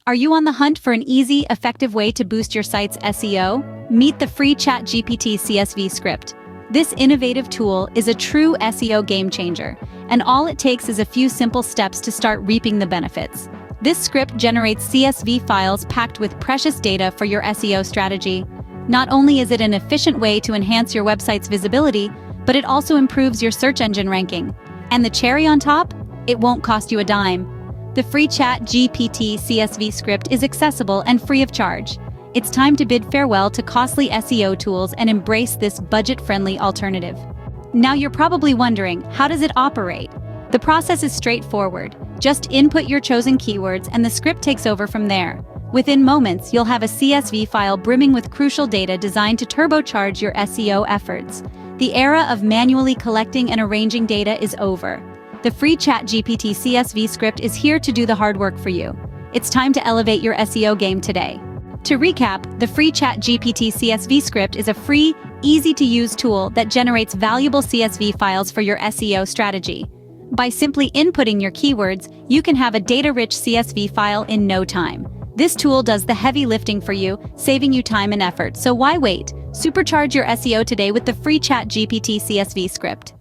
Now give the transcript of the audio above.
Are you on the hunt for an easy, effective way to boost your site's SEO? Meet the free ChatGPT CSV script. This innovative tool is a true SEO game changer, and all it takes is a few simple steps to start reaping the benefits. This script generates CSV files packed with precious data for your SEO strategy. Not only is it an efficient way to enhance your website's visibility, but it also improves your search engine ranking. And the cherry on top? It won't cost you a dime. The free ChatGPT CSV script is accessible and free of charge. It's time to bid farewell to costly SEO tools and embrace this budget-friendly alternative. Now you're probably wondering, how does it operate? The process is straightforward. Just input your chosen keywords and the script takes over from there. Within moments, you'll have a CSV file brimming with crucial data designed to turbocharge your SEO efforts. The era of manually collecting and arranging data is over. The free ChatGPT CSV script is here to do the hard work for you. It's time to elevate your SEO game today. To recap, the free ChatGPT CSV script is a free, easy-to-use tool that generates valuable CSV files for your SEO strategy. By simply inputting your keywords, you can have a data-rich CSV file in no time. This tool does the heavy lifting for you, saving you time and effort. So why wait? Supercharge your SEO today with the free ChatGPT CSV script.